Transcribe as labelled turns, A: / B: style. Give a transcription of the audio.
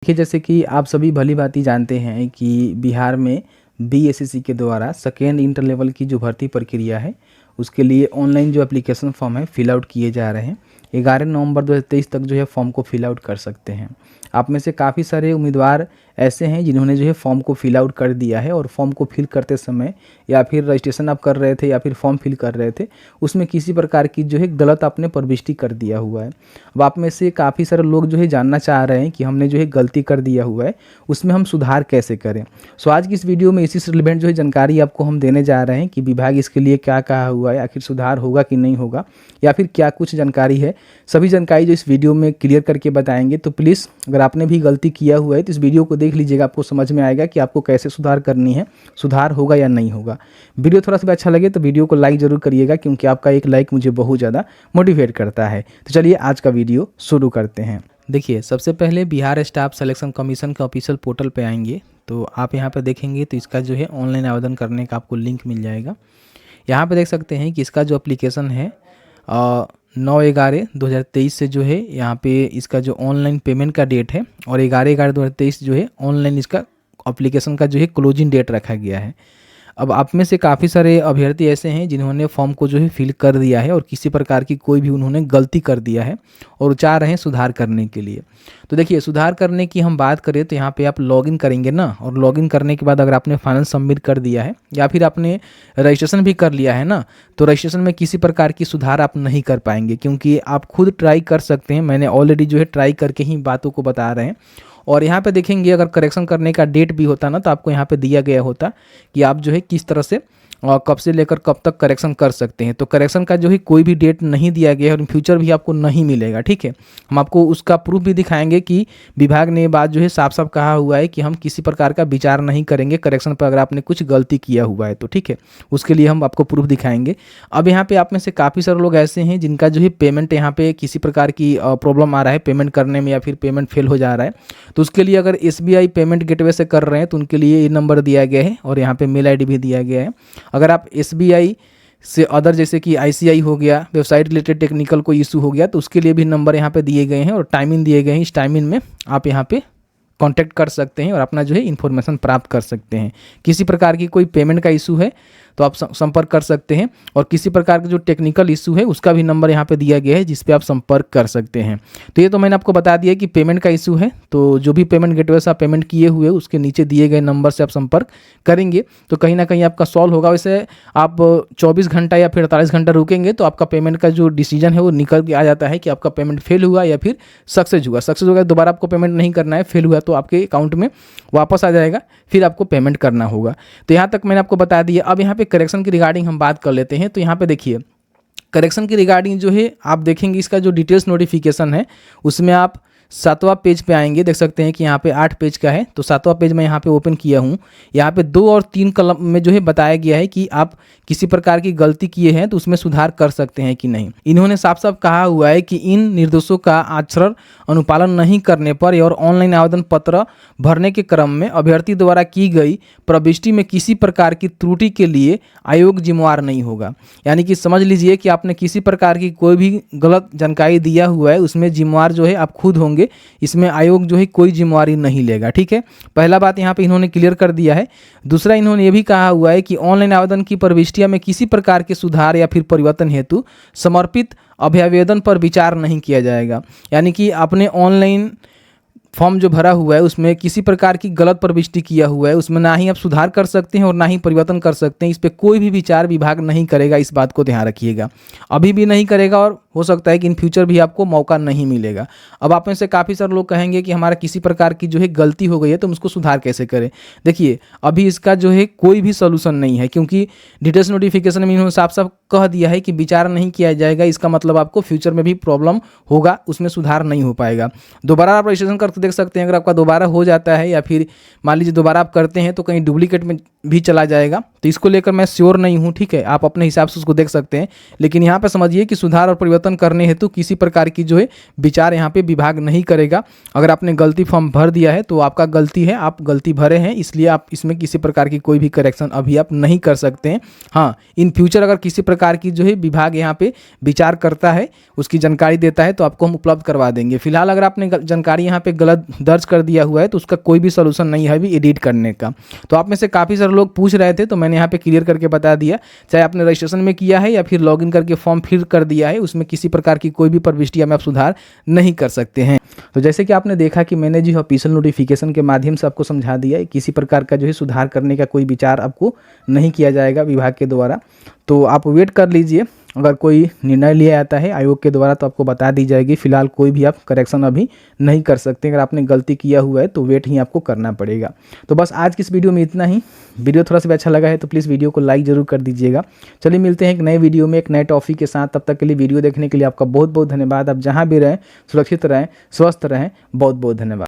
A: देखिए, जैसे कि आप सभी भली-भांति जानते हैं कि बिहार में बीएसएससी के द्वारा सेकेंड इंटर लेवल की जो भर्ती प्रक्रिया है, उसके लिए ऑनलाइन जो एप्लीकेशन फॉर्म है फिल आउट किए जा रहे हैं। 11 नवंबर 2023 तक जो है फॉर्म को फिल आउट कर सकते हैं। आप में से काफ़ी सारे उम्मीदवार ऐसे हैं जिन्होंने जो है फॉर्म को फिल आउट कर दिया है और फॉर्म को फिल करते समय या फिर रजिस्ट्रेशन आप कर रहे थे या फिर फॉर्म फिल कर रहे थे, उसमें किसी प्रकार की जो है गलत आपने प्रविष्टि कर दिया हुआ है। अब आप में से काफ़ी सारे लोग जो है जानना चाह रहे हैं कि हमने जो है गलती कर दिया हुआ है, उसमें हम सुधार कैसे करें। सो आज की इस वीडियो में इसी से रिलेवेंट जो है जानकारी आपको हम देने जा रहे हैं कि विभाग इसके लिए क्या कहा हुआ है, आखिर सुधार होगा कि नहीं होगा, या फिर क्या कुछ जानकारी है। सभी जानकारी जो इस वीडियो में क्लियर करके बताएंगे। तो प्लीज़ अगर आपने भी गलती किया हुआ है तो इस वीडियो को देख लीजिएगा, आपको समझ में आएगा कि आपको कैसे सुधार करनी है, सुधार होगा या नहीं होगा। वीडियो थोड़ा सा भी अच्छा लगे तो वीडियो को लाइक जरूर करिएगा, क्योंकि आपका एक लाइक मुझे बहुत ज़्यादा मोटिवेट करता है। तो चलिए आज का वीडियो शुरू करते हैं। देखिए, सबसे पहले बिहार स्टाफ सिलेक्शन कमीशन के ऑफिशियल पोर्टल पे आएंगे तो आप यहाँ पर देखेंगे तो इसका जो है ऑनलाइन आवेदन करने का आपको लिंक मिल जाएगा। यहाँ पे देख सकते हैं कि इसका जो एप्लीकेशन है 9/11/2023 से जो है यहाँ पे इसका जो ऑनलाइन पेमेंट का डेट है और 11/11/2023 जो है ऑनलाइन इसका एप्लीकेशन का जो है क्लोजिंग डेट रखा गया है। अब आप में से काफ़ी सारे अभ्यर्थी ऐसे हैं जिन्होंने फॉर्म को जो है फिल कर दिया है और किसी प्रकार की कोई भी उन्होंने गलती कर दिया है और चाह रहे हैं सुधार करने के लिए। तो देखिए, सुधार करने की हम बात करें तो यहाँ पे आप लॉगिन करेंगे ना, और लॉगिन करने के बाद अगर आपने फाइनल सबमिट कर दिया है या फिर आपने रजिस्ट्रेशन भी कर लिया है ना, तो रजिस्ट्रेशन में किसी प्रकार की सुधार आप नहीं कर पाएंगे, क्योंकि आप खुद ट्राई कर सकते हैं। मैंने ऑलरेडी जो है ट्राई करके ही बातों को बता रहे हैं। और यहाँ पे देखेंगे अगर करेक्शन करने का डेट भी होता ना तो आपको यहाँ पे दिया गया होता कि आप जो है किस तरह से कब से लेकर कब तक करेक्शन कर सकते हैं। तो करेक्शन का जो है कोई भी डेट नहीं दिया गया है और इन फ्यूचर भी आपको नहीं मिलेगा। ठीक है, हम आपको उसका प्रूफ भी दिखाएंगे कि विभाग ने ये बात जो है साफ साफ कहा हुआ है कि हम किसी प्रकार का विचार नहीं करेंगे करेक्शन पर अगर आपने कुछ गलती किया हुआ है तो। ठीक है, उसके लिए हम आपको प्रूफ दिखाएंगे। अब यहाँ पे आप में से काफ़ी सारे लोग ऐसे हैं जिनका जो है पेमेंट यहाँ पे किसी प्रकार की प्रॉब्लम आ रहा है पेमेंट करने में, या फिर पेमेंट फेल हो जा रहा है। तो उसके लिए अगर SBI पेमेंट गेटवे से कर रहे हैं तो उनके लिए ये नंबर दिया गया है और यहाँ पे मेल ID भी दिया गया है। अगर आप SBI से अदर जैसे कि ICI हो गया, वेबसाइट रिलेटेड टेक्निकल कोई इशू हो गया, तो उसके लिए भी नंबर यहाँ पे दिए गए हैं और टाइमिंग दिए गए हैं। इस टाइमिंग में आप यहाँ पे कांटेक्ट कर सकते हैं और अपना जो है इन्फॉर्मेशन प्राप्त कर सकते हैं। किसी प्रकार की कोई पेमेंट का इशू है तो आप संपर्क कर सकते हैं, और किसी प्रकार का जो टेक्निकल इशू है उसका भी नंबर यहाँ पे दिया गया है जिस पे आप संपर्क कर सकते हैं। तो ये तो मैंने आपको बता दिया कि पेमेंट का इशू है, तो जो भी पेमेंट गेटवे से आप पेमेंट किए हुए उसके नीचे दिए गए नंबर से आप संपर्क करेंगे तो कहीं ना कहीं आपका सॉल्व होगा। वैसे आप 24 घंटा या फिर 48 घंटा रुकेंगे तो आपका पेमेंट का जो डिसीजन है वो निकल के आ जाता है कि आपका पेमेंट फेल हुआ या फिर सक्सेस हुआ। सक्सेस होगा दोबारा आपको पेमेंट नहीं करना है, फेल हुआ तो आपके अकाउंट में वापस आ जाएगा, फिर आपको पेमेंट करना होगा। तो यहाँ तक मैंने आपको बता दिया। अब यहाँ पे करेक्शन की रिगार्डिंग हम बात कर लेते हैं। तो यहाँ पे देखिए, करेक्शन की रिगार्डिंग जो है आप देखेंगे इसका जो डिटेल्स नोटिफिकेशन है उसमें आप 7वां पेज पे आएंगे। देख सकते हैं कि यहाँ पे 8 पेज का है, तो 7वां पेज मैं यहाँ पे ओपन किया हूँ। यहाँ पे 2 और 3 कलम में जो है बताया गया है कि आप किसी प्रकार की गलती किए हैं तो उसमें सुधार कर सकते हैं कि नहीं। इन्होंने साफ साफ कहा हुआ है कि इन निर्देशों का आचरण अनुपालन नहीं करने पर और ऑनलाइन आवेदन पत्र भरने के क्रम में अभ्यर्थी द्वारा की गई प्रविष्टि में किसी प्रकार की त्रुटि के लिए आयोग जिम्मेवार नहीं होगा। यानी कि समझ लीजिए कि आपने किसी प्रकार की कोई भी गलत जानकारी दिया हुआ है उसमें जिम्मेवार जो है आप खुद होंगे, इसमें आयोग जो है कोई जिम्मेवारी नहीं लेगा। ठीक है, पहला बात यहाँ पे इन्होंने क्लियर कर दिया है। दूसरा, इन्होंने ये भी कहा हुआ है कि ऑनलाइन आवेदन की प्रविष्टियां में किसी प्रकार के सुधार या फिर परिवर्तन हेतु समर्पित अभ्यावेदन पर विचार नहीं किया जाएगा। यानी कि आपने ऑनलाइन फॉर्म जो भरा हुआ है उसमें किसी प्रकार की गलत प्रविष्टि किया हुआ है, उसमें ना ही आप सुधार कर सकते हैं और ना ही परिवर्तन कर सकते हैं। इस पर कोई भी विचार विभाग नहीं करेगा, इस बात को ध्यान रखिएगा। अभी भी नहीं करेगा और हो सकता है कि इन फ्यूचर भी आपको मौका नहीं मिलेगा। अब आप में से काफ़ी सारे लोग कहेंगे कि हमारा किसी प्रकार की जो है गलती हो गई है तो हम उसको सुधार कैसे करें। देखिए, अभी इसका जो है कोई भी सोल्यूशन नहीं है, क्योंकि डिटेल्स नोटिफिकेशन में इन्होंने साफ साफ कह दिया है कि विचार नहीं किया जाएगा। इसका मतलब आपको फ्यूचर में भी प्रॉब्लम होगा, उसमें सुधार नहीं हो पाएगा। दोबारा आप रजिस्ट्रेशन करके देख सकते हैं, अगर आपका दोबारा हो जाता है या फिर मान लीजिए दोबारा आप करते हैं तो कहीं डुप्लीकेट में भी चला जाएगा। तो इसको लेकर मैं श्योर नहीं हूँ। ठीक है, आप अपने हिसाब से उसको देख सकते हैं, लेकिन यहाँ पर समझिए कि सुधार और परिवर्तन परिवर्तन करने हेतु किसी प्रकार की जो है विचार यहाँ पे विभाग नहीं करेगा। अगर आपने गलती फॉर्म भर दिया है तो आपका गलती है, आप गलती भरे हैं, इसलिए आप इसमें किसी प्रकार की कोई भी करेक्शन अभी आप नहीं कर सकते हैं। हाँ, इन फ्यूचर अगर किसी प्रकार की जो है विभाग यहाँ पे विचार करता है, उसकी जानकारी देता है, तो आपको हम उपलब्ध करवा देंगे। फिलहाल अगर आपने जानकारी यहाँ पे गलत दर्ज कर दिया हुआ है तो उसका कोई भी सोल्यूशन नहीं है अभी एडिट करने का। तो आप में से काफ़ी सारे लोग पूछ रहे थे, तो मैंने यहाँ पे क्लियर करके बता दिया। चाहे आपने रजिस्ट्रेशन में किया है या फिर लॉगिन करके फॉर्म फिल कर दिया है, उसमें किसी प्रकार की कोई भी प्रविष्टियाँ में आप सुधार नहीं कर सकते हैं। तो जैसे कि आपने देखा कि मैंने जो ऑफिशियल नोटिफिकेशन के माध्यम से आपको समझा दिया है, किसी प्रकार का जो है सुधार करने का कोई विचार आपको नहीं किया जाएगा विभाग के द्वारा। तो आप वेट कर लीजिए, अगर कोई निर्णय लिया जाता है आयोग के द्वारा तो आपको बता दी जाएगी। फिलहाल कोई भी आप करेक्शन अभी नहीं कर सकते। अगर आपने गलती किया हुआ है तो वेट ही आपको करना पड़ेगा। तो बस आज की इस वीडियो में इतना ही। वीडियो थोड़ा सा भी अच्छा लगा है तो प्लीज़ वीडियो को लाइक ज़रूर कर दीजिएगा। चलिए मिलते हैं एक नए वीडियो में एक नए टॉपिक के साथ। तब तक के लिए वीडियो देखने के लिए आपका बहुत बहुत धन्यवाद। आप जहाँ भी रहें सुरक्षित रहें, स्वस्थ रहें। बहुत बहुत धन्यवाद।